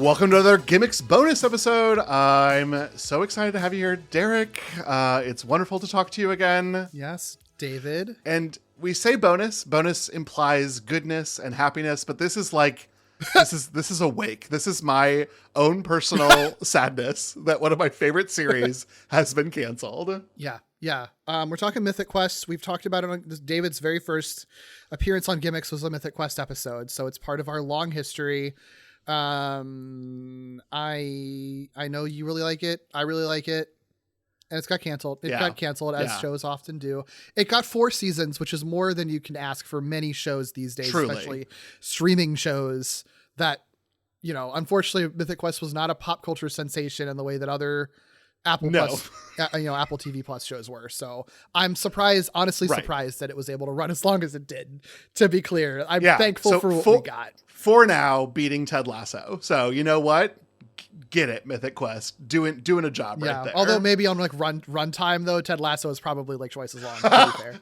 Welcome to another Gimmicks bonus episode. I'm so excited to have you here, Derek. It's wonderful to talk to you again. Yes, David. And we say bonus. Bonus implies goodness and happiness, but this is like this is a wake. This is my own personal sadness that one of my favorite series has been canceled. Yeah. We're talking Mythic Quest. We've talked about it on David's very first appearance on Gimmicks was a Mythic Quest episode, so it's part of our long history. I know you really like it. I really like it. And it's got canceled. It got canceled, as shows often do. It got 4 seasons, which is more than you can ask for many shows these days, especially streaming shows that, you know, unfortunately Mythic Quest was not a pop culture sensation in the way that other Apple TV Plus shows were. So I'm surprised, honestly surprised that it was able to run as long as it did, to be clear. I'm thankful for what we got. For now, beating Ted Lasso. So you know what? Get it, Mythic Quest. Doing a job right there. Although maybe on like run time though, Ted Lasso is probably like twice as long, to be fair.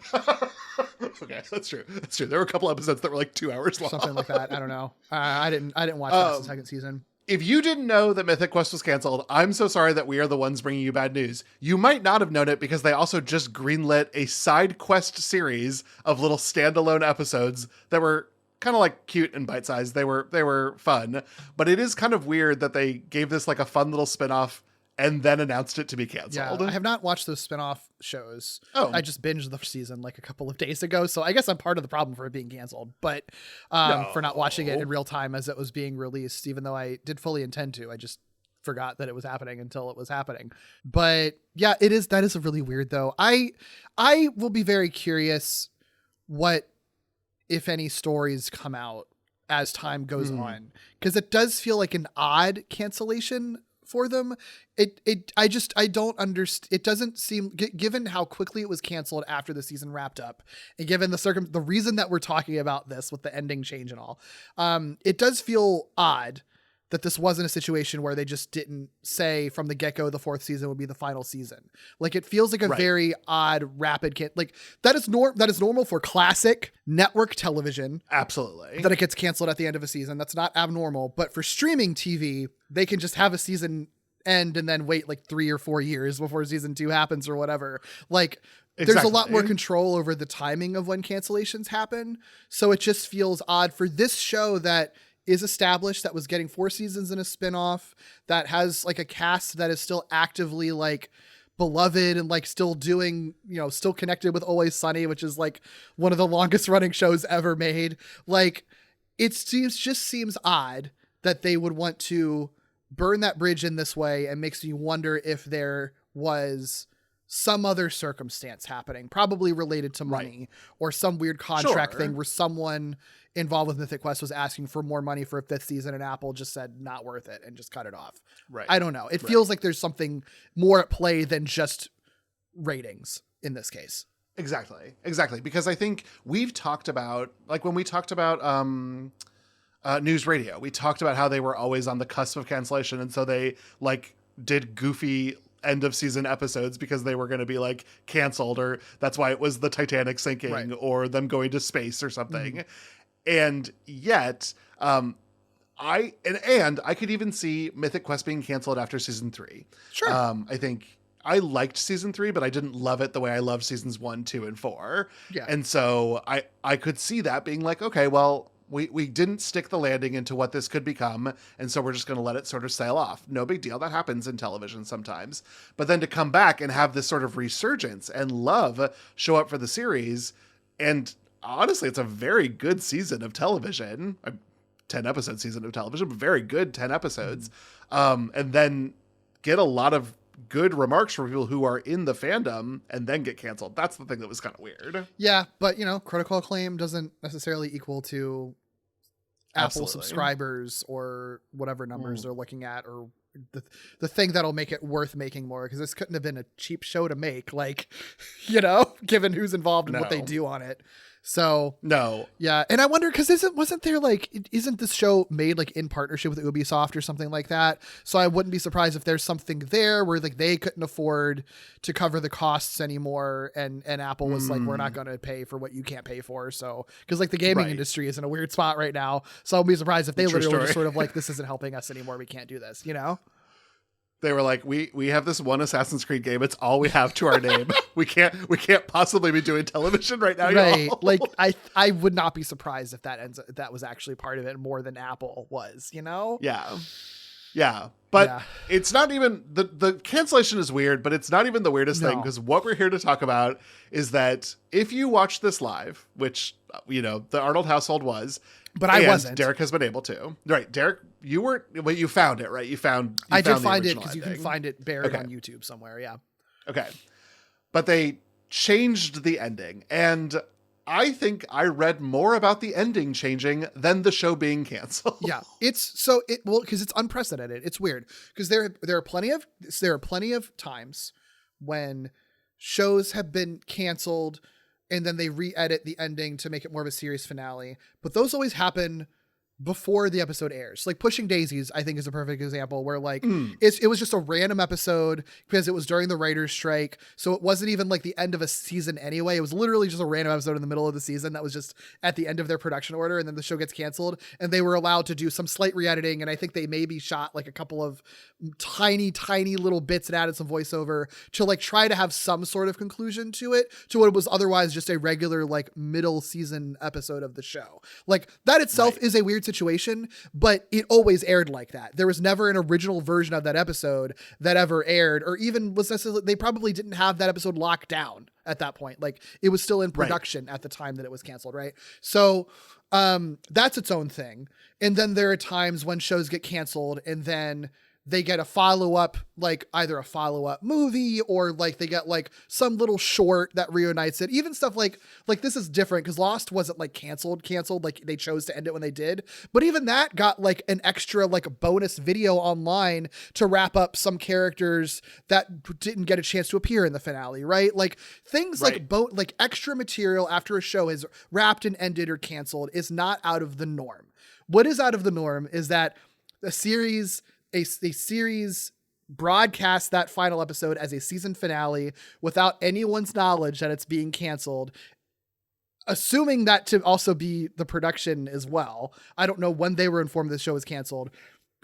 Okay, that's true. There were a couple episodes that were like 2 hours long. Something like that. I don't know. I didn't watch the second season. If you didn't know that Mythic Quest was canceled, I'm so sorry that we are the ones bringing you bad news. You might not have known it because they also just greenlit a side quest series of little standalone episodes that were kind of like cute and bite-sized. They were fun, but it is kind of weird that they gave this like a fun little spinoff and then announced it to be canceled. Yeah, I have not watched those spinoff shows. Oh. I just binged the season like a couple of days ago, so I guess I'm part of the problem for it being canceled, but for not watching it in real time as it was being released, even though I did fully intend to. I just forgot that it was happening until it was happening. But yeah, that is a really weird though. I will be very curious what, if any, stories come out as time goes on, because it does feel like an odd cancellation for them. I don't understand. It doesn't seem, given how quickly it was canceled after the season wrapped up, and given the reason that we're talking about this with the ending change and all, it does feel odd that this wasn't a situation where they just didn't say from the get-go the 4th season would be the final season. Like, it feels like a very odd, rapid that is normal for classic network television. Absolutely. That it gets canceled at the end of a season. That's not abnormal. But for streaming TV, they can just have a season end and then wait like 3 or 4 years before season 2 happens or whatever. Like, There's a lot more control over the timing of when cancellations happen. So it just feels odd for this show that is established, that was getting 4 seasons in a spinoff, that has like a cast that is still actively like beloved and like still doing, you know, still connected with Always Sunny, which is like one of the longest running shows ever made. Like, it seems odd that they would want to burn that bridge in this way, and makes me wonder if there was some other circumstance happening, probably related to money or some weird contract thing where someone involved with Mythic Quest was asking for more money for a 5th season and Apple just said not worth it and just cut it off. Right. I don't know. It feels like there's something more at play than just ratings in this case. Exactly. Because I think we've talked about, like when we talked about News Radio, we talked about how they were always on the cusp of cancellation. And so they like did goofy end of season episodes because they were going to be like canceled, or that's why it was the Titanic sinking or them going to space or something. And yet, I could even see Mythic Quest being canceled after season 3. Sure. I think I liked season 3, but I didn't love it the way I loved seasons 1, 2, and 4. Yeah. And so I could see that being like, okay, well, we didn't stick the landing into what this could become, and so we're just going to let it sort of sail off. No big deal. That happens in television sometimes. But then to come back and have this sort of resurgence and love show up for the series, and honestly, it's a very good season of television. 10 episode season of television, but very good 10 episodes. And then get a lot of good remarks from people who are in the fandom and then get canceled. That's the thing that was kind of weird. Yeah, but you know, critical acclaim doesn't necessarily equal to Apple subscribers or whatever numbers they're looking at, or the thing that'll make it worth making more, because this couldn't have been a cheap show to make, like, you know, given who's involved and what they do on it. So No. yeah, and I wonder because isn't this show made like in partnership with Ubisoft or something like that? So I wouldn't be surprised if there's something there where like they couldn't afford to cover the costs anymore, and Apple was like, we're not going to pay for what you can't pay for. So because like the gaming industry is in a weird spot right now, so I'll be surprised if they literally just sort of like, this isn't helping us anymore. We can't do this, you know. They were like, we have this one Assassin's Creed game. It's all we have to our name. We can't possibly be doing television right now. Right. Y'all. Like I would not be surprised if that was actually part of it more than Apple was, you know? Yeah. Yeah. But it's not even the cancellation is weird, but it's not even the weirdest thing, because what we're here to talk about is that if you watch this live, which, you know, the Arnold household was, but I wasn't. Derek has been able to. Right. Derek, you weren't, but you found it, right? I did find it because you can find it buried on YouTube somewhere. Yeah. Okay. But they changed the ending. And I think I read more about the ending changing than the show being canceled. Yeah. Because it's unprecedented. It's weird because there are plenty of times when shows have been canceled and then they re-edit the ending to make it more of a series finale. But those always happen before the episode airs. Like Pushing Daisies, I think, is a perfect example where like it was just a random episode because it was during the writer's strike. So it wasn't even like the end of a season anyway. It was literally just a random episode in the middle of the season that was just at the end of their production order, and then the show gets canceled and they were allowed to do some slight re-editing, and I think they maybe shot like a couple of tiny little bits and added some voiceover to like try to have some sort of conclusion to it, to what was otherwise just a regular like middle season episode of the show. Like that itself is a weird situation, but it always aired like that. There was never an original version of that episode that ever aired, or even was necessarily, they probably didn't have that episode locked down at that point. Like it was still in production at the time that it was canceled. Right. So that's its own thing. And then there are times when shows get canceled and then they get a follow-up, like either a follow-up movie or like they get like some little short that reunites it. Even stuff like this is different because Lost wasn't like canceled. Like they chose to end it when they did. But even that got like an extra like bonus video online to wrap up some characters that didn't get a chance to appear in the finale, right? Like things like extra material after a show is wrapped and ended or canceled is not out of the norm. What is out of the norm is that a series broadcast that final episode as a season finale without anyone's knowledge that it's being canceled, assuming that to also be the production as well. I don't know when they were informed the show was canceled,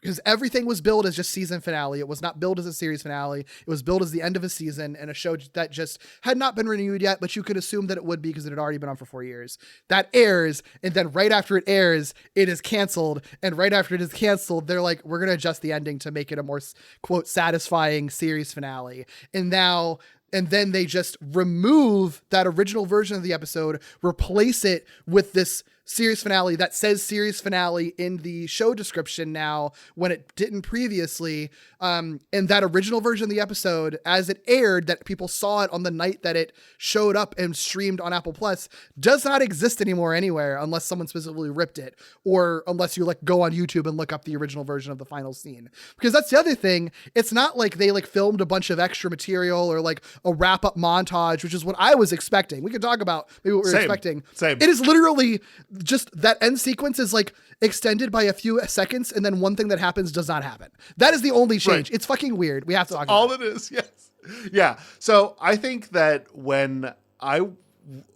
because everything was billed as just season finale. It was not billed as a series finale. It was billed as the end of a season and a show that just had not been renewed yet, but you could assume that it would be because it had already been on for 4 years. That airs, and then right after it airs, it is canceled. And right after it is canceled, they're like, we're going to adjust the ending to make it a more, quote, satisfying series finale. And then they just remove that original version of the episode, replace it with this series finale that says series finale in the show description now when it didn't previously. And that original version of the episode, as it aired, that people saw it on the night that it showed up and streamed on Apple Plus, does not exist anymore anywhere unless someone specifically ripped it, or unless you like go on YouTube and look up the original version of the final scene. Because that's the other thing. It's not like they like filmed a bunch of extra material or like a wrap up montage, which is what I was expecting. We could talk about maybe what we were expecting. Same. It is literally just that end sequence is like extended by a few seconds, and then one thing that happens does not happen. That is the only change. Right. It's fucking weird. We have to talk about all it is. Yes. Yeah. So I think that when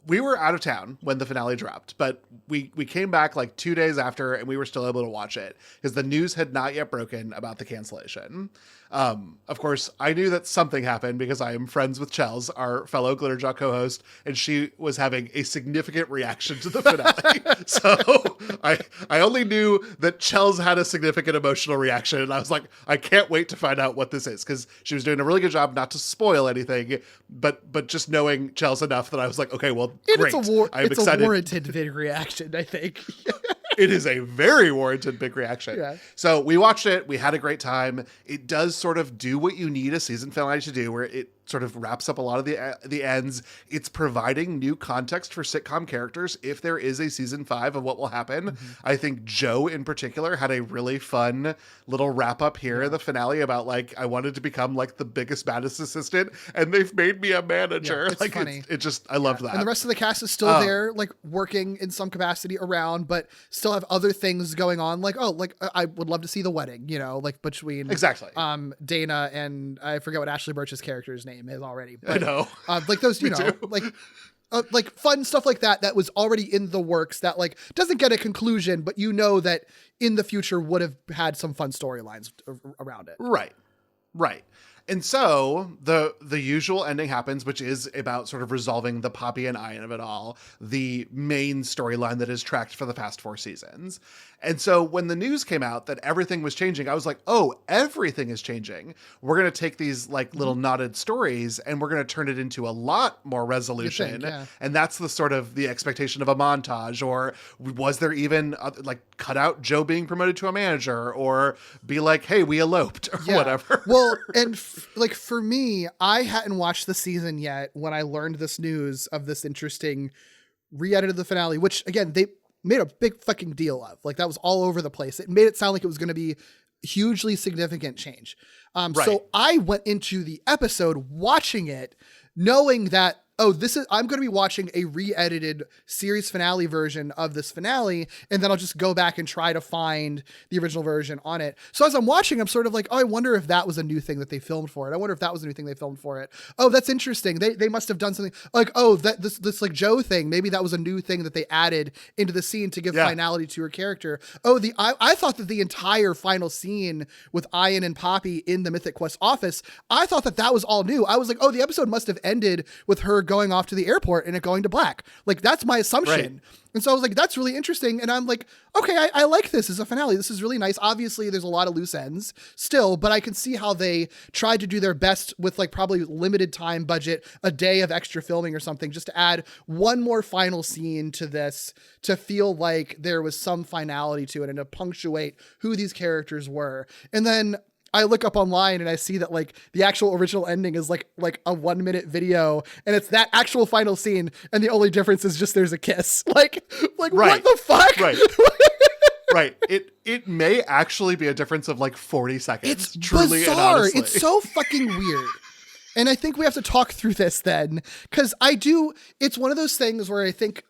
we were out of town when the finale dropped, but we came back like 2 days after and we were still able to watch it because the news had not yet broken about the cancellation. Of course, I knew that something happened because I am friends with Chels, our fellow Glitterjaw co-host, and she was having a significant reaction to the finale. So I only knew that Chels had a significant emotional reaction, and I was like, I can't wait to find out what this is, because she was doing a really good job not to spoil anything, but just knowing Chels enough that I was like, okay, well, great. It's a warranted big reaction, I think. It is a very warranted big reaction. Yeah. So we watched it. We had a great time. It does sort of do what you need a season finale to do, where sort of wraps up a lot of the ends. It's providing new context for sitcom characters if there is a season 5 of what will happen. Mm-hmm. I think Joe in particular had a really fun little wrap up here in the finale about like, I wanted to become like the biggest, baddest assistant and they've made me a manager. Yeah, it's like funny. It just, I love that. And the rest of the cast is still there, like working in some capacity around, but still have other things going on. Like, I would love to see the wedding, you know, like between exactly Dana and I forget what Ashley Birch's character's name is already. But, I know. Like those, you know, like fun stuff like that was already in the works that like doesn't get a conclusion, but you know that in the future would have had some fun storylines around it. Right. And so the usual ending happens, which is about sort of resolving the Poppy and Ian of it all, the main storyline that is tracked for the past 4 seasons. And so when the news came out that everything was changing, I was like, oh, everything is changing. We're going to take these like little knotted stories and we're going to turn it into a lot more resolution. And that's the sort of the expectation of a montage. Or was there even like cut out Joe being promoted to a manager or be like, hey, we eloped or whatever. Well, and like for me, I hadn't watched the season yet when I learned this news of this interesting re-edit of the finale, which again, they made a big fucking deal of. Like that was all over the place. It made it sound like it was going to be hugely significant change. So I went into the episode watching it knowing that, oh, I'm going to be watching a re-edited series finale version of this finale, and then I'll just go back and try to find the original version on it. So as I'm watching, I'm sort of like, oh, I wonder if that was a new thing that they filmed for it. I wonder if that was a new thing they filmed for it. Oh, that's interesting. They must have done something like, oh, that this like Joe thing. Maybe that was a new thing that they added into the scene to give finality to her character. Oh, I thought that the entire final scene with Ian and Poppy in the Mythic Quest office, I thought that was all new. I was like, oh, the episode must have ended with her going off to the airport and it going to black. Like that's my assumption. Right. And so I was like, that's really interesting. And I'm like, okay, I like this as a finale. This is really nice. Obviously there's a lot of loose ends still, but I can see how they tried to do their best with like probably limited time budget, a day of extra filming or something, just to add one more final scene to this, to feel like there was some finality to it and to punctuate who these characters were. And then I look up online and I see that like the actual original ending is like a 1-minute video and it's that actual final scene. And the only difference is just there's a kiss. Like right. What the fuck? Right. Right. It may actually be a difference of like 40 seconds. It's truly bizarre. And honestly. It's so fucking weird. And I think we have to talk through this then, because it's one of those things where I think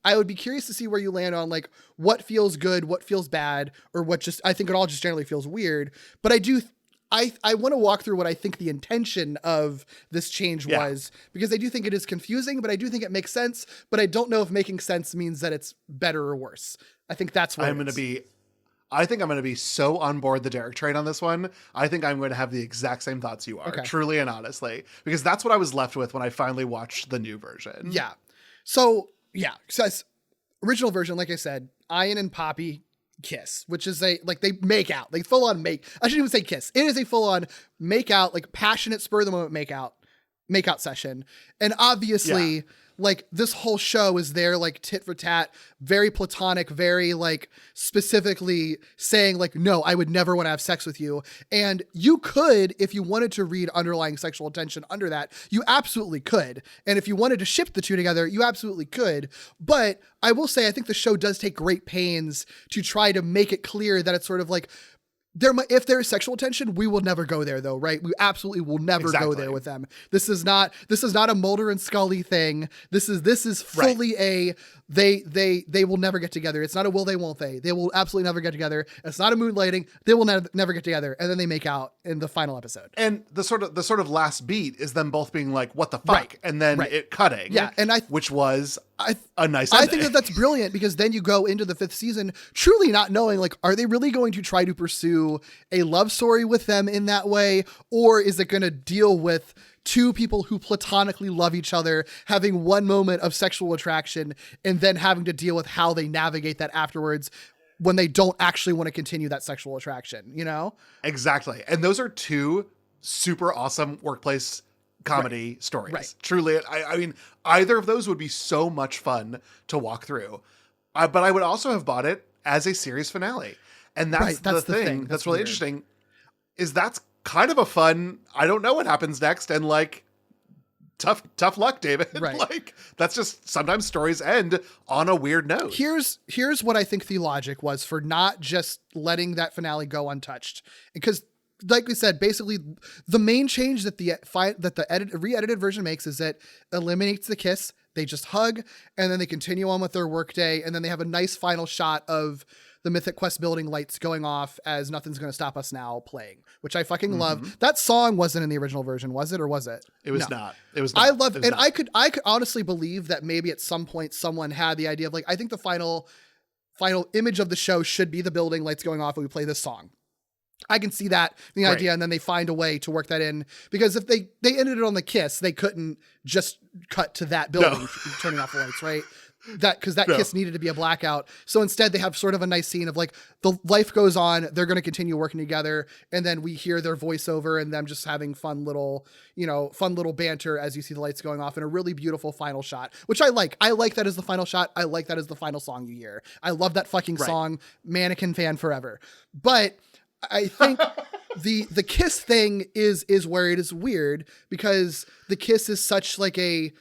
I would be curious to see where you land on like what feels good, what feels bad, or I think it all just generally feels weird. But I want to walk through what I think the intention of this change was, because I do think it is confusing, but I do think it makes sense. But I don't know if making sense means that it's better or worse. I think that's what I think I'm going to be so on board the Derek train on this one. I think I'm going to have the exact same thoughts you are, truly and honestly, because that's what I was left with when I finally watched the new version. Yeah. So original version, like I said, Ian and Poppy kiss, which is they make out, like full on make. I shouldn't even say kiss. It is a full on make out, like passionate spur of the moment make out session. And obviously like this whole show is there like tit for tat, very platonic, very like specifically saying like, no, I would never want to have sex with you. And you could, if you wanted to read underlying sexual tension under that, you absolutely could. And if you wanted to ship the two together, you absolutely could. But I will say, I think the show does take great pains to try to make it clear that it's sort of like, if there is sexual tension, we will never go there though, right? We absolutely will never go there with them. This is not a Mulder and Scully thing. This is fully a they will never get together. It's not a will they, won't they. They will absolutely never get together. It's not a moonlighting. They will never get together. And then they make out in the final episode. And the sort of last beat is them both being like, what the fuck? And then it cutting. Yeah. And which was a nice ending. I think that's brilliant, because then you go into the 5th season truly not knowing, like, are they really going to try to pursue a love story with them in that way? Or is it going to deal with two people who platonically love each other, having one moment of sexual attraction, and then having to deal with how they navigate that afterwards when they don't actually want to continue that sexual attraction, you know? Exactly. And those are two super awesome workplace comedy stories. Right. Truly. I mean, either of those would be so much fun to walk through. But I would also have bought it as a series finale. And that's the thing that's really interesting, is that's kind of a fun, I don't know what happens next. And like, tough luck, David. Right. Like, that's just, sometimes stories end on a weird note. Here's what I think the logic was for not just letting that finale go untouched. Because like we said, basically the main change that the re-edited version makes is that eliminates the kiss. They just hug, and then they continue on with their workday, and then they have a nice final shot of the Mythic Quest building lights going off as Nothing's Gonna Stop Us Now playing, which I fucking love. That song wasn't in the original version, was it, or was it? It was not. It was not. I love, and I could honestly believe that maybe at some point someone had the idea of like, I think the final image of the show should be the building lights going off and we play this song. I can see that, the idea, and then they find a way to work that in, because if they ended it on the kiss, they couldn't just cut to that building turning off the lights, right? Because that kiss needed to be a blackout. So instead they have sort of a nice scene of like, the life goes on, they're going to continue working together, and then we hear their voiceover and them just having fun little banter as you see the lights going off, in a really beautiful final shot, which I like. I like that as the final shot. I like that as the final song you hear. I love that fucking song. Mannequin fan forever. But I think the kiss thing is where it is weird, because the kiss is such like a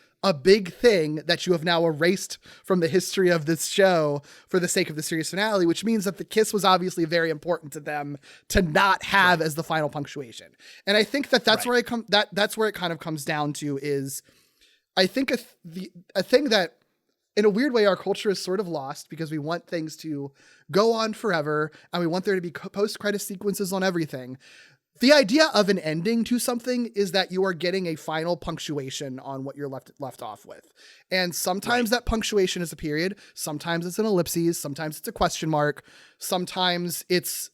big thing that you have now erased from the history of this show for the sake of the series finale, which means that the kiss was obviously very important to them to not have as the final punctuation. And I think that's where that's where it kind of comes down to is, I think a thing that in a weird way our culture is sort of lost, because we want things to go on forever and we want there to be post-credit sequences on everything. The idea of an ending to something is that you are getting a final punctuation on what you're left off with. And sometimes that punctuation is a period. Sometimes it's an ellipses. Sometimes it's a question mark. Sometimes it's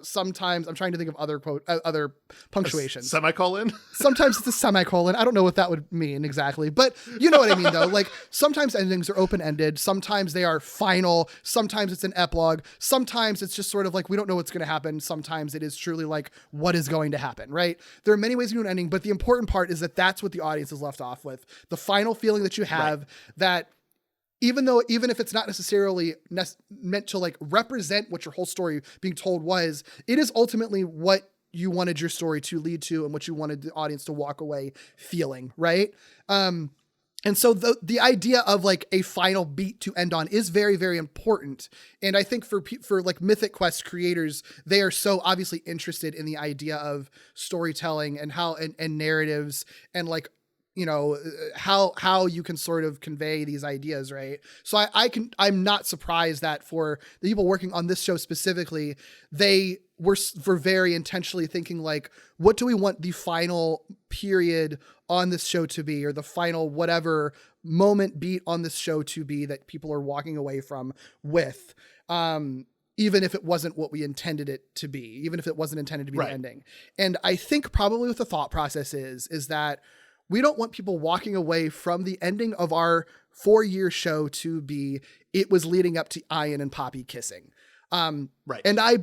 sometimes I'm trying to think of other punctuations. Semicolon? Sometimes it's a semicolon. I don't know what that would mean exactly, but you know what I mean though. Like, sometimes endings are open-ended. Sometimes they are final. Sometimes it's an epilogue. Sometimes it's just sort of like, we don't know what's going to happen. Sometimes it is truly like, what is going to happen, right? There are many ways to do an ending, but the important part is that that's what the audience is left off with. The final feeling that you have, that even if it's not necessarily meant to like represent what your whole story being told was, it is ultimately what you wanted your story to lead to and what you wanted the audience to walk away feeling, right? And so the idea of like a final beat to end on is very, very important. And I think for like Mythic Quest creators, they are so obviously interested in the idea of storytelling and how and narratives and like, you know, how you can sort of convey these ideas, right? So I'm not surprised that for the people working on this show specifically, they were very intentionally thinking like, what do we want the final period on this show to be, or the final whatever moment beat on this show to be that people are walking away from with, even if it wasn't what we intended it to be, even if it wasn't intended to be the ending. And I think probably what the thought process is that we don't want people walking away from the ending of our 4-year show to be, it was leading up to Ian and Poppy kissing. And I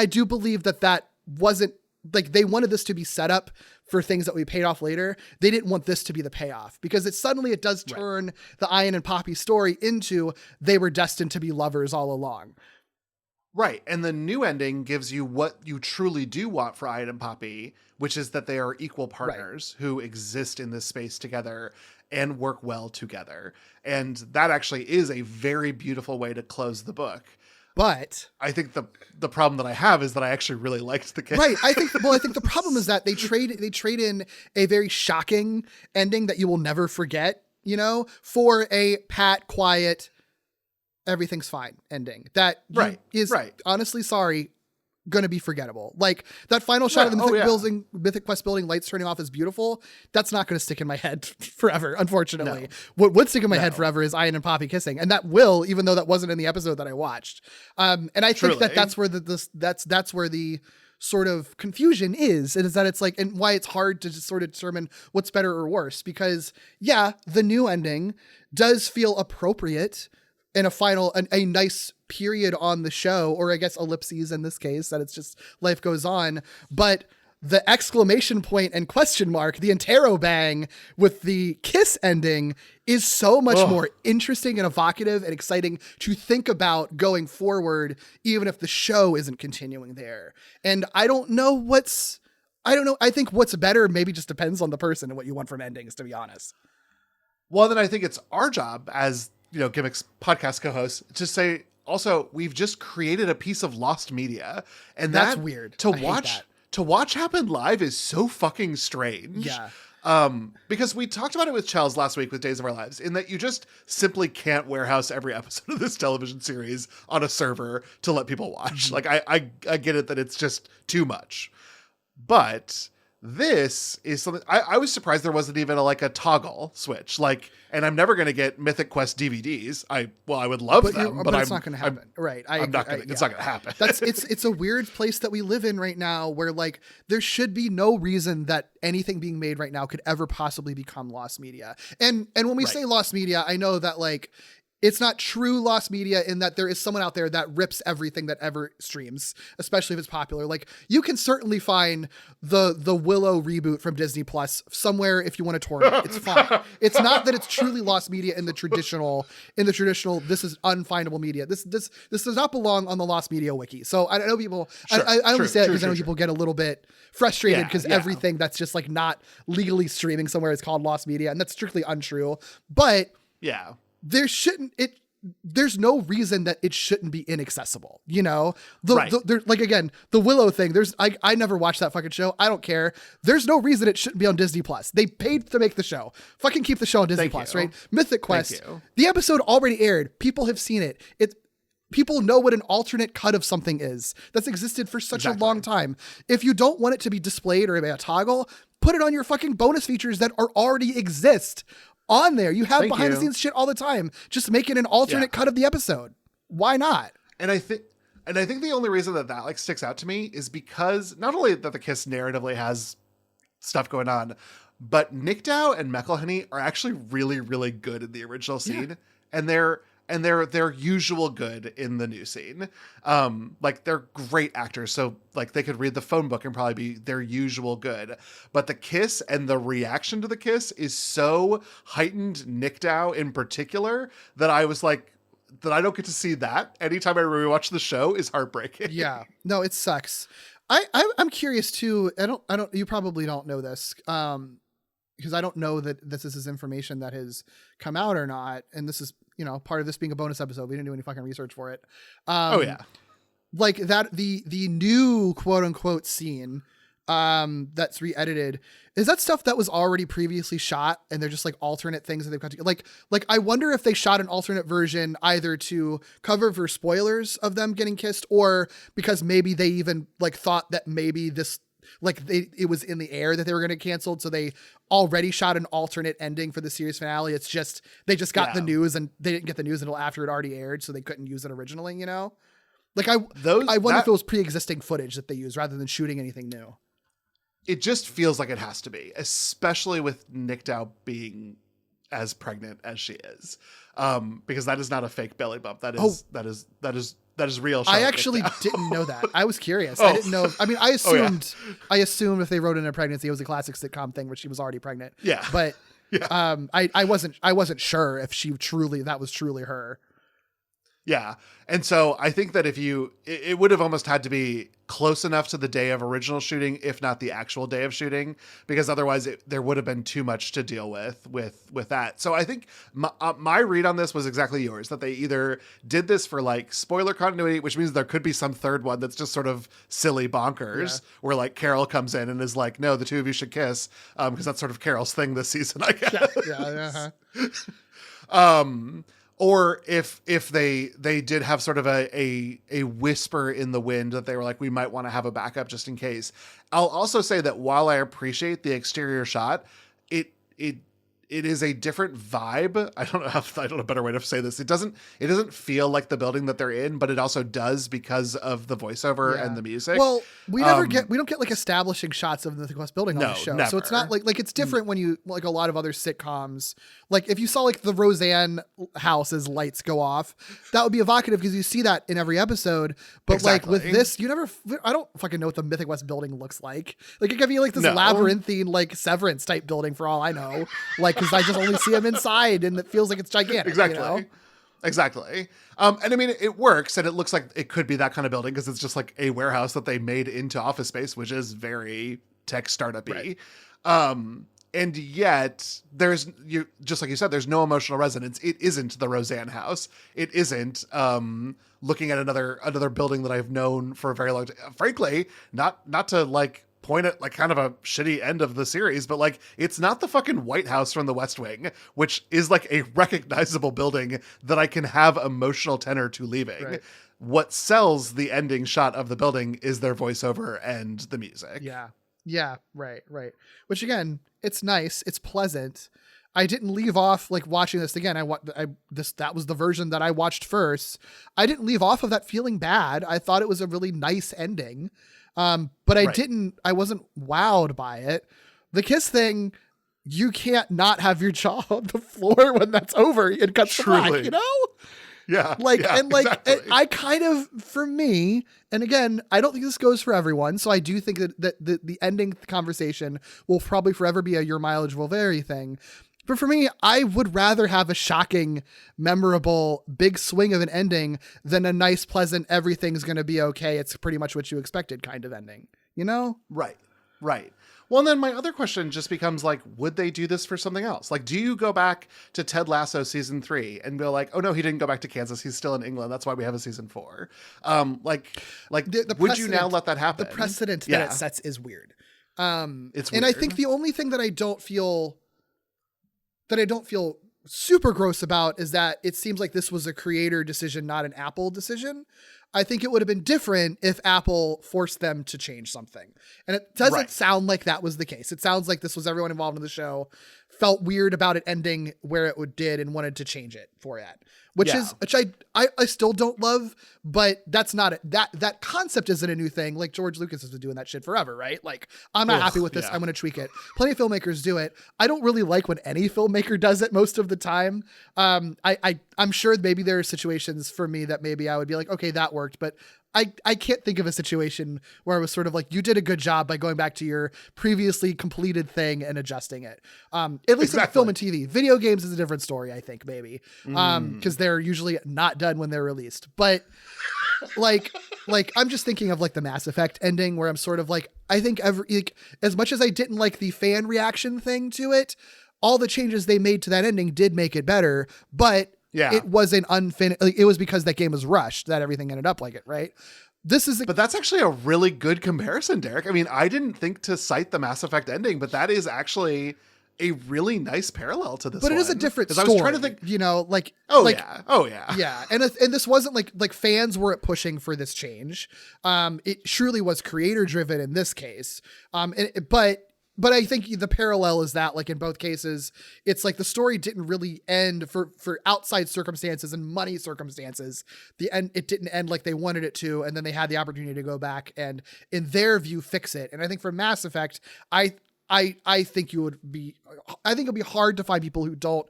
do believe that wasn't like, they wanted this to be set up for things that we paid off later. They didn't want this to be the payoff, because it does turn the Ian and Poppy story into, they were destined to be lovers all along. Right. And the new ending gives you what you truly do want for Ian and Poppy, which is that they are equal partners who exist in this space together and work well together. And that actually is a very beautiful way to close the book. But I think the problem that I have is that I actually really liked the game. Right. I think the problem is that they trade in a very shocking ending that you will never forget, you know, for a pat, quiet, everything's fine ending that is honestly, sorry, going to be forgettable. Like that final shot of the Mythic Quest building lights turning off is beautiful. That's not going to stick in my head forever, unfortunately. No. What would stick in my head forever is Ian and Poppy kissing, and that will, even though that wasn't in the episode that I watched. And I think that's where that's where the sort of confusion is that it's like, and why it's hard to just sort of determine what's better or worse, because the new ending does feel appropriate in a nice period on the show, or I guess ellipses in this case, that it's just life goes on. But the exclamation point and question mark, the interrobang with the kiss ending is so much more interesting and evocative and exciting to think about going forward, even if the show isn't continuing there. And I don't know what's I don't know. I think what's better maybe just depends on the person and what you want from endings, to be honest. Well, then I think it's our job as, Gimmick's podcast co-hosts to say, also, we've just created a piece of lost media. And that's weird. To watch happen live is so fucking strange. Yeah. Because we talked about it with Chels last week with Days of Our Lives, in that you just simply can't warehouse every episode of this television series on a server to let people watch. Like, I get it that it's just too much. But this is something I was surprised there wasn't even a toggle switch. And I'm never going to get Mythic Quest DVDs. I would love them, but it's not going to happen. Right. It's not going to happen. It's a weird place that we live in right now where there should be no reason that anything being made right now could ever possibly become lost media. And when we say lost media, I know that it's not true lost media in that there is someone out there that rips everything that ever streams, especially if it's popular. You can certainly find the Willow reboot from Disney Plus somewhere if you want to torrent it. It's fine. It's not that it's truly lost media in the traditional, this is unfindable media. This does not belong on the lost media wiki. So I know people, sure, I only say that because I know people get a little bit frustrated because everything that's just not legally streaming somewhere is called lost media. And that's strictly untrue. But yeah. There's no reason that it shouldn't be inaccessible, Right. The Willow thing, I never watched that fucking show. I don't care. There's no reason it shouldn't be on Disney Plus. They paid to make the show. Fucking keep the show on Disney Plus, right? Mythic Quest. The episode already aired. People have seen it. People know what an alternate cut of something is. That's existed for such a long time. If you don't want it to be displayed or a toggle, put it on your fucking bonus features that already exist on there. You have behind the scenes shit all the time. Just make it an alternate cut of the episode. Why not? And I think the only reason that sticks out to me is because not only that the Kiss narratively has stuff going on, but Nickdow and McElhenney are actually really, really good in the original scene. And they're usual good in the new scene. They're great actors. So they could read the phone book and probably be their usual good. But the kiss and the reaction to the kiss is so heightened, Nickdow in particular, that I was that I don't get to see that anytime I rewatch the show is heartbreaking. Yeah, no, it sucks. I'm curious too. You probably don't know this. Because I don't know that this is information that has come out or not. And this is, part of this being a bonus episode. We didn't do any fucking research for it. The new quote unquote scene that's re-edited, is that stuff that was already previously shot and they're just alternate things that they've got to I wonder if they shot an alternate version either to cover for spoilers of them getting kissed, or because maybe they even thought that maybe this, it was in the air that they were going to cancel. So they already shot an alternate ending for the series finale. It's just, they just got the news and they didn't get the news until after it already aired. So they couldn't use it originally, I wonder if it was pre-existing footage that they used rather than shooting anything new. It just feels like it has to be, especially with Nickdow being as pregnant as she is. Because that is not a fake belly bump. That is real. I actually didn't know that. I was curious. I didn't know. I mean, I assumed if they wrote in a pregnancy, it was a classic sitcom thing where she was already pregnant. Yeah. But I wasn't sure if that was truly her. Yeah. And so I think that it would have almost had to be close enough to the day of original shooting, if not the actual day of shooting, because otherwise there would have been too much to deal with that. So I think my read on this was exactly yours, that they either did this for spoiler continuity, which means there could be some third one that's just sort of silly bonkers, where Carol comes in and is no, the two of you should kiss. Because that's sort of Carol's thing this season, I guess. Yeah. Or if they did have sort of a whisper in the wind that they were we might want to have a backup just in case. I'll also say that while I appreciate the exterior shot, it is a different vibe. I don't know a better way to say this. It doesn't feel like the building that they're in, but it also does because of the voiceover and the music. Well, we don't get establishing shots of the Mythic Quest building on the show. Never. So it's not it's different when you a lot of other sitcoms. If you saw the Roseanne house's lights go off, that would be evocative because you see that in every episode. But exactly. With this, I don't fucking know what the Mythic Quest building looks like. It could be this labyrinthine Severance type building for all I know. Because I just only see them inside and it feels like it's gigantic. Exactly. Exactly. And I mean, it works and it looks like it could be that kind of building because it's just a warehouse that they made into office space, which is very tech startup-y. Right. And yet just like you said, there's no emotional resonance. It isn't the Roseanne house. It isn't looking at another building that I've known for a very long time. Frankly, not to like point at like kind of a shitty end of the series, but like it's not the fucking White House from the West Wing, which is like a recognizable building that I can have emotional tenor to leaving. Right. What sells the ending shot of the building is their voiceover and the music. Yeah. Right. Which again, it's nice. It's pleasant. I didn't leave off like watching this again. That was the version that I watched first. I didn't leave off of that feeling bad. I thought it was a really nice ending. But I wasn't wowed by it. The kiss thing, you can't not have your jaw on the floor when that's over. It cuts to black, you know? Yeah. Exactly. I kind of, for me, and again, I don't think this goes for everyone. So I do think that the ending conversation will probably forever be a your mileage will vary thing. But for me, I would rather have a shocking, memorable, big swing of an ending than a nice, pleasant, everything's going to be okay. It's pretty much what you expected kind of ending, you know? Right. Well, and then my other question just becomes like, would they do this for something else? Like, do you go back to Ted Lasso season 3 and go like, oh no, he didn't go back to Kansas. He's still in England. That's why we have a season 4. Would you now let that happen? The precedent that it sets is weird. It's weird. And I think the only thing that I don't feel super gross about is that it seems like this was a creator decision, not an Apple decision. I think it would have been different if Apple forced them to change something. And it doesn't sound like that was the case. It sounds like this was everyone involved in the show felt weird about it ending where it did and wanted to change it for it. Which I still don't love, but that's not it. That concept isn't a new thing. Like George Lucas has been doing that shit forever, right? Like, I'm not happy with this. I'm going to tweak it. Plenty of filmmakers do it. I don't really like when any filmmaker does it most of the time. I'm sure maybe there are situations for me that maybe I would be like, okay, that worked, but I can't think of a situation where I was sort of like, you did a good job by going back to your previously completed thing and adjusting it. At least in film and TV. Video games is a different story, I think, maybe. Because they're usually not done when they're released. But like I'm just thinking of like the Mass Effect ending where I'm sort of like, I think as much as I didn't like the fan reaction thing to it, all the changes they made to that ending did make it better. But it wasn't unfinished. It was because that game was rushed that everything ended up like it, right? But that's actually a really good comparison, Derek. I mean, I didn't think to cite the Mass Effect ending, but that is actually a really nice parallel to this. But it is a different story. I was trying to think, you know, like, yeah. And this wasn't like fans weren't pushing for this change. It surely was creator driven in this case. But I think the parallel is that, like in both cases, it's like the story didn't really end for outside circumstances and money circumstances. It didn't end like they wanted it to, and then they had the opportunity to go back and, in their view, fix it. And I think for Mass Effect, I think it'll be hard to find people who don't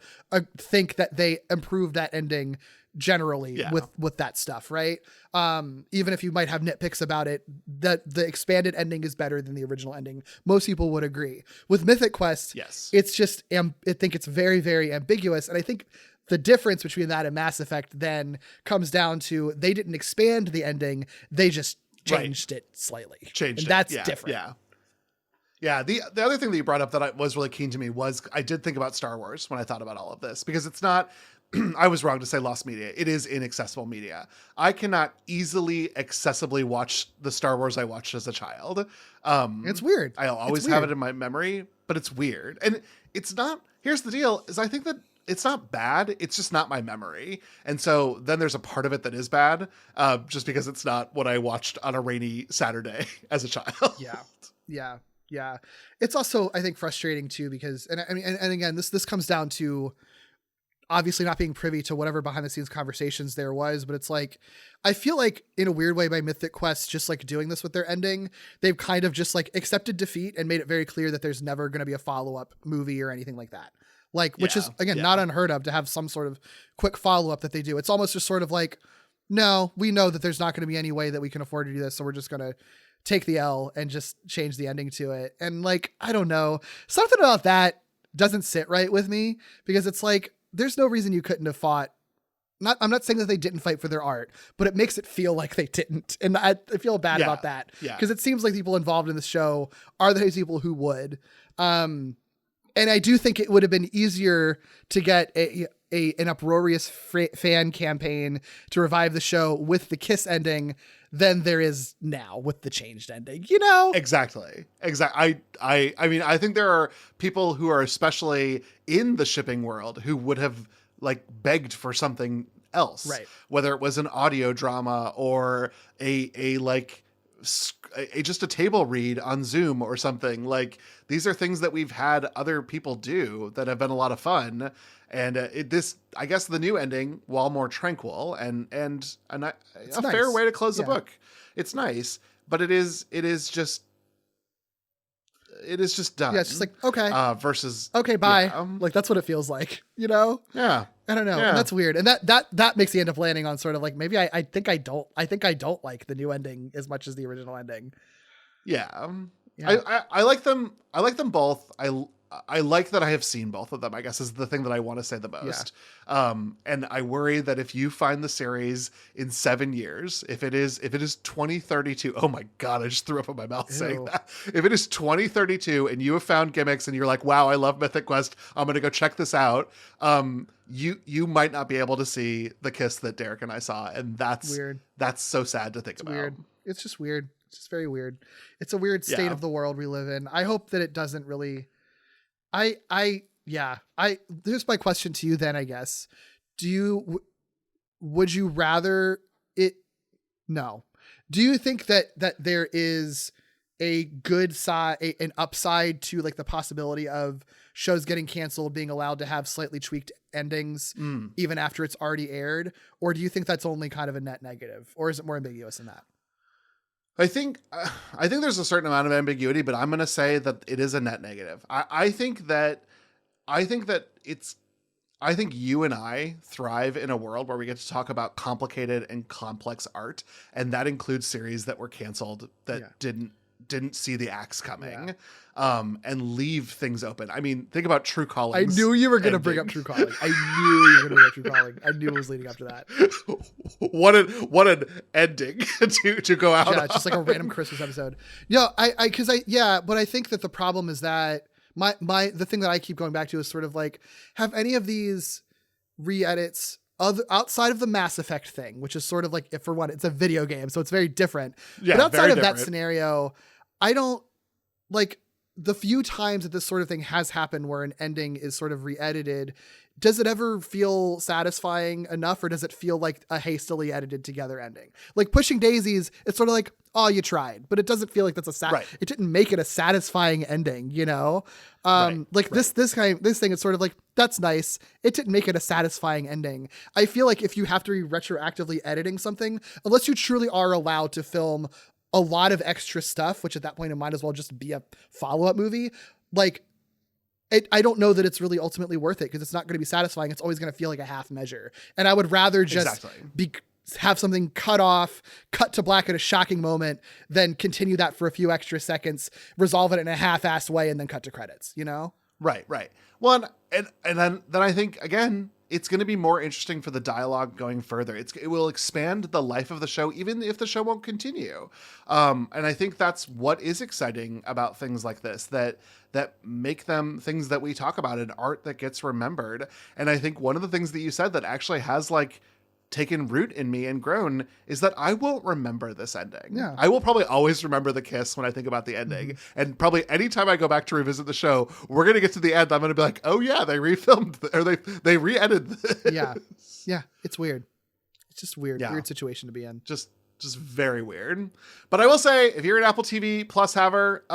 think that they improved that ending generally with that stuff, right? Even if you might have nitpicks about it, that the expanded ending is better than the original ending. Most people would agree. With Mythic Quest, it's just I think it's very, very ambiguous, and I think the difference between that and Mass Effect then comes down to they didn't expand the ending, they just changed it slightly. That's different. Yeah. The other thing that you brought up that was really keen to me was I did think about Star Wars when I thought about all of this, because it's not, I was wrong to say lost media. It is inaccessible media. I cannot easily accessibly watch the Star Wars I watched as a child. It's weird. I'll always have it in my memory, but it's weird. And it's not, here's the deal, is I think that it's not bad. It's just not my memory. And so then there's a part of it that is bad, just because it's not what I watched on a rainy Saturday as a child. Yeah. It's also, I think, frustrating too, because, and I mean, and again, this comes down to obviously not being privy to whatever behind the scenes conversations there was, but it's like, I feel like in a weird way by Mythic Quest, just like doing this with their ending, they've kind of just like accepted defeat and made it very clear that there's never going to be a follow-up movie or anything like that. Like, which is again, not unheard of to have some sort of quick follow-up that they do. It's almost just sort of like, no, we know that there's not going to be any way that we can afford to do this. So we're just going to take the L and just change the ending to it. And like, I don't know, something about that doesn't sit right with me, because it's like, there's no reason you couldn't have fought I'm not saying that they didn't fight for their art, but it makes it feel like they didn't. And I feel bad about that. Yeah. Because it seems like people involved in the show are those people who would. And I do think it would have been easier to get an uproarious fan campaign to revive the show with the kiss ending than there is now with the changed ending, you know? Exactly. I mean, I think there are people who are especially in the shipping world who would have like begged for something else, right? Whether it was an audio drama or just a table read on Zoom or something. Like, these are things that we've had other people do that have been a lot of fun. And I guess the new ending, while more tranquil and a nice. Fair way to close the book. It's nice, but it is just done. Yeah, it's just like, okay. Versus okay, bye. Like, that's what it feels like, you know? Yeah. I don't know. Yeah. And that's weird. And that makes me end up landing on sort of like, maybe I think I don't like the new ending as much as the original ending. Yeah. I like them. I like them both. I like that I have seen both of them, I guess, is the thing that I want to say the most. Yeah. And I worry that if you find the series in 7 years, if it is 2032, oh my God, I just threw up in my mouth saying that. If it is 2032 and you have found gimmicks and you're like, wow, I love Mythic Quest, I'm going to go check this out. You might not be able to see the kiss that Derek and I saw. And that's weird. That's so sad to think about. Weird. It's just weird. It's just very weird. It's a weird state of the world we live in. I hope that it doesn't really... here's my question to you then, I guess. Would you rather it? No. Do you think that there is a good side, an upside to like the possibility of shows getting canceled, being allowed to have slightly tweaked endings even after it's already aired? Or do you think that's only kind of a net negative, or is it more ambiguous than that? I think there's a certain amount of ambiguity, but I'm going to say that it is a net negative. I think you and I thrive in a world where we get to talk about complicated and complex art. And that includes series that were canceled that didn't see the axe coming, and leave things open. I mean, think about True Calling. I knew you were going to bring up True Calling. I knew it was leading up to that. What an ending to go out. Yeah, it's just like a random Christmas episode. But I think that the problem is that the thing that I keep going back to is sort of like, have any of these re-edits outside of the Mass Effect thing, which is sort of like, if for one, it's a video game, so it's very different. Yeah, but outside of that scenario, I don't like the few times that this sort of thing has happened where an ending is sort of re-edited. Does it ever feel satisfying enough, or does it feel like a hastily edited together ending? Like Pushing Daisies, it's sort of like, oh, you tried, but it doesn't feel like that's it didn't make it a satisfying ending, you know? This thing is sort of like, that's nice. It didn't make it a satisfying ending. I feel like if you have to be retroactively editing something, unless you truly are allowed to film a lot of extra stuff, which at that point it might as well just be a follow-up movie, like, I don't know that it's really ultimately worth it, because it's not going to be satisfying. It's always going to feel like a half measure. And I would rather just have something cut to black at a shocking moment, than continue that for a few extra seconds, resolve it in a half-assed way, and then cut to credits, you know? Right. Well, and then I think, again, it's going to be more interesting for the dialogue going further. It will expand the life of the show, even if the show won't continue. And I think that's what is exciting about things like this, that make them things that we talk about in art that gets remembered. And I think one of the things that you said that actually has like taken root in me and grown is that I won't remember this ending. Yeah. I will probably always remember the kiss when I think about the ending. Mm-hmm. And probably anytime I go back to revisit the show, we're going to get to the end. I'm going to be like, oh yeah, they refilmed or they re-edited this. Yeah. Yeah. It's weird. It's just weird. Yeah. Weird situation to be in. Just very weird. But I will say, if you're an Apple TV Plus haver,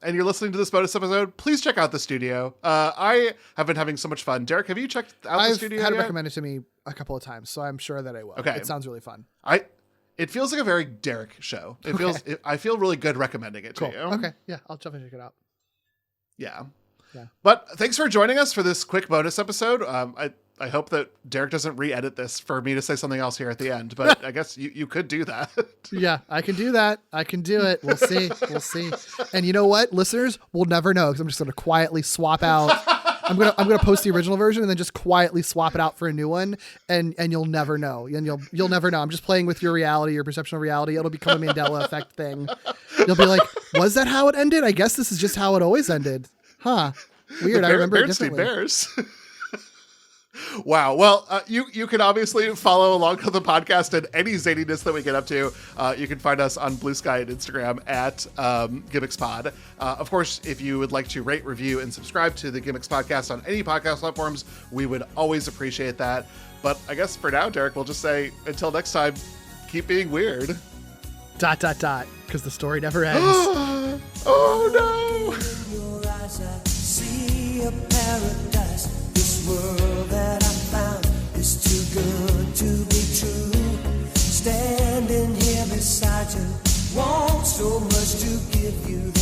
and you're listening to this bonus episode, please check out the studio. I have been having so much fun. Derek, have you checked out the studio I've had it yet? recommended to me a couple of times, so I'm sure that I will. Okay. It sounds really fun. It feels like a very Derek show. I feel really good recommending it to you. Okay. Yeah, I'll definitely check it out. Yeah. But thanks for joining us for this quick bonus episode. I hope that Derek doesn't re-edit this for me to say something else here at the end, but I guess you could do that. Yeah, I can do that. I can do it. We'll see. And you know what, listeners? We'll never know, because I'm just going to quietly swap out I'm gonna post the original version and then just quietly swap it out for a new one, and you'll never know, and you'll never know. I'm just playing with your reality, your perception of reality. It'll become a Mandela effect thing. You'll be like, was that how it ended? I guess this is just how it always ended. Huh? Weird. I remember it differently. Bears. Wow. Well, you can obviously follow along with the podcast and any zaniness that we get up to. You can find us on Blue Sky and Instagram at GimmicksPod. Of course, if you would like to rate, review, and subscribe to the Gimmicks Podcast on any podcast platforms, we would always appreciate that. But I guess for now, Derek, we'll just say until next time, keep being weird. ... Because the story never ends. Oh no! In your eyes I see a paradise. This world that I found is too good to be true. Standing here beside you, want so much to give you.